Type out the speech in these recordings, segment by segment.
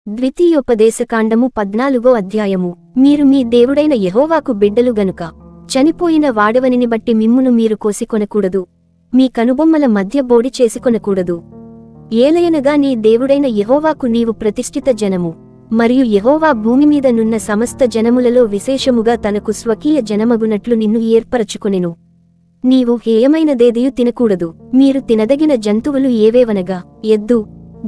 ద్వితీయోపదేశకాండము 14వ అధ్యాయము. మీరు మీ దేవుడైన యెహోవాకు బిడ్డలు గనుక చనిపోయిన వాడవనిని బట్టి మిమ్మును మీరు కోసికొనకూడదు, మీ కనుబొమ్మల మధ్య బోడి చేసుకొనకూడదు. ఏలయనగా నీ దేవుడైన యెహోవాకు నీవు ప్రతిష్ఠిత జనము, మరియు యెహోవా భూమిమీద నున్న సమస్త జనములలో విశేషముగా తనకు స్వకీయ జనమగునట్లు నిన్ను ఏర్పరచుకొనెను. నీవు హేయమైనదేదియు తినకూడదు. మీరు తినదగిన జంతువులు ఏవేవనగా ఎద్దు,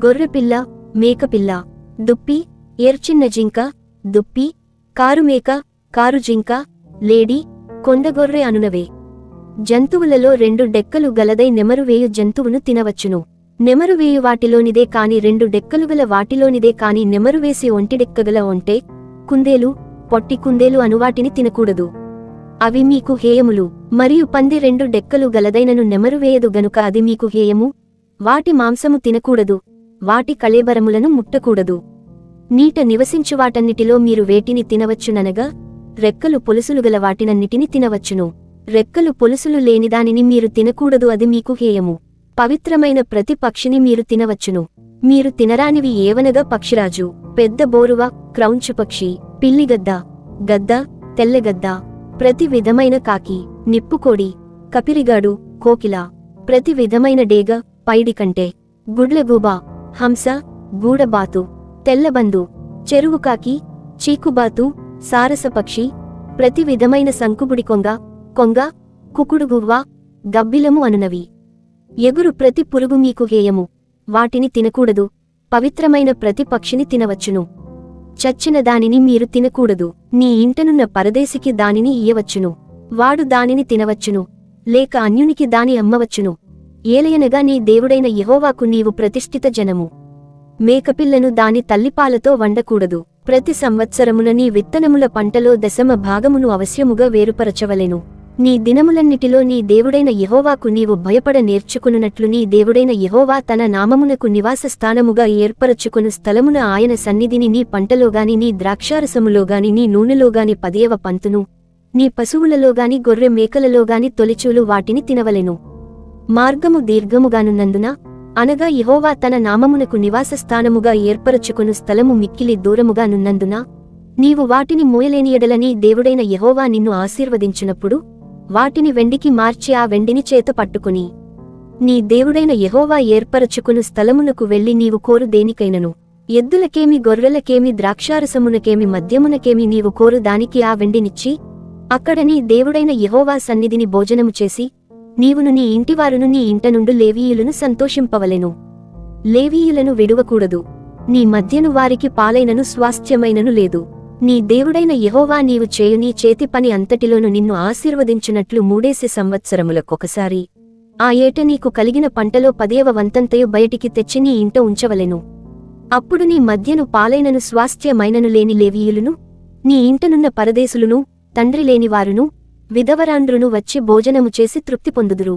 గొర్రెపిల్ల, మేకపిల్ల, దుప్పి, ఏర్చిన్న జింక, దుప్పి, కారుమేక, కారుజింక, లేడి, కొండగొర్రె అనునవే. జంతువులలో 2 డెక్కలు గలదై నెమరువేయు జంతువును తినవచ్చును. నెమరువేయు వాటిలోనిదే కాని 2 డెక్కలుగల వాటిలోనిదే కాని నెమరువేసి ఒంటిడెక్కగల ఒంటె, కుందేలు, పొట్టి కుందేలు అనువాటిని తినకూడదు. అవి మీకు హేయములు. మరియు పంది 2 డెక్కలు గలదైనను నెమరువేయదు గనుక అది మీకు హేయము. వాటి మాంసము తినకూడదు, వాటి కళేబరములను ముట్టకూడదు. నీట నివసించువాటన్నిటిలో మీరు వేటిని తినవచ్చుననగా రెక్కలు పొలుసులుగల వాటినన్నిటిని తినవచ్చును. రెక్కలు పొలుసులు లేనిదానిని మీరు తినకూడదు, అది మీకు హేయము. పవిత్రమైన ప్రతి పక్షిని మీరు తినవచ్చును. మీరు తినరానివి ఏవనగా పక్షిరాజు, పెద్ద బోరువ, క్రౌంచుపక్షి, పిల్లిగద్ద, గద్ద, తెల్లగద్ద, ప్రతి విధమైన కాకి, నిప్పుకోడి, కపిరిగాడు, కోకిల, ప్రతి విధమైన డేగ, పైడికంటే, గుడ్లగూబ, హంస, గూడబాతు, తెల్లబందు, చెరువుకాకి, చీకుబాతు, సారసపక్షి, ప్రతి విధమైన సంకుబుడి కొంగ, కొంగ, కుకుడుగువ్వ, గబ్బిలము అనునవి. ఎగురు ప్రతి పురుగు మీకు హేయము, వాటిని తినకూడదు. పవిత్రమైన ప్రతి పక్షిని తినవచ్చును. చచ్చిన దానిని మీరు తినకూడదు. నీ ఇంటనున్న పరదేశికి దానిని ఇయ్యవచ్చును, వాడు దానిని తినవచ్చును, లేక అన్యునికి దాని అమ్మవచ్చును. ఏలయనగా నీ దేవుడైన యెహోవాకు నీవు ప్రతిష్ఠిత జనము. మేకపిల్లను దాని తల్లిపాలతో వండకూడదు. ప్రతి సంవత్సరమున నీ విత్తనముల పంటలో 10వ భాగమును అవశ్యముగా వేరుపరచవలెను. నీ దినములన్నిటిలో నీ దేవుడైన యెహోవాకు నీవు భయపడ నేర్చుకునున్నట్లు నీ దేవుడైన యెహోవా తన నామమునకు నివాస స్థానముగా ఏర్పరచుకొను స్థలమున ఆయన సన్నిధిని నీ పంటలోగాని నీ ద్రాక్షారసములోగాని నీ నూనెలోగాని 10వ పంతును నీ పశువులలోగాని గొర్రె మేకలలోగాని తొలిచూలు వాటిని తినవలెను. మార్గము దీర్ఘముగానున్నందున, అనగా యెహోవా తన నామమునకు నివాస స్థానముగా ఏర్పరచుకొను స్థలము మిక్కిలి దూరముగా నున్నందున, నీవు వాటిని మోయలేని ఎడల నీ దేవుడైన యెహోవా నిన్ను ఆశీర్వదించినప్పుడు వాటిని వెండికి మార్చి ఆ వెండిని చేత పట్టుకుని నీ దేవుడైన యెహోవా ఏర్పరచుకొను స్థలమునకు వెళ్లి నీవు కోరు దేనికైనను, ఎద్దులకేమి గొర్రెలకేమి ద్రాక్షారసమునకేమి మద్యమునకేమి నీవు కోరు దానికి ఆ వెండినిచ్చి అక్కడ నీ దేవుడైన యెహోవా సన్నిధిని భోజనము చేసి నీవును నీ ఇంటివారును నీ ఇంట నుండి లేవీయులను సంతోషింపవలెను. లేవీయులను విడువకూడదు. నీ మధ్యను వారికి పాలైనను స్వాస్థ్యమైనను లేదు. నీ దేవుడైన యెహోవా నీవు చేయు నీ చేతి పని అంతటిలోను నిన్ను ఆశీర్వదించునట్లు 3 సంవత్సరములకొకసారి ఆ ఏట నీకు కలిగిన పంటలో 10వ వంతంతయు బయటికి తెచ్చి నీ ఇంట ఉంచవలెను. అప్పుడు నీ మధ్యను పాలైనను స్వాస్థ్యమైనను లేని లేవీయులును, నీ ఇంటనున్న పరదేశులును, తండ్రి లేనివారును, విధవరాండ్రును వచ్చి భోజనము చేసి తృప్తి పొందుదురు.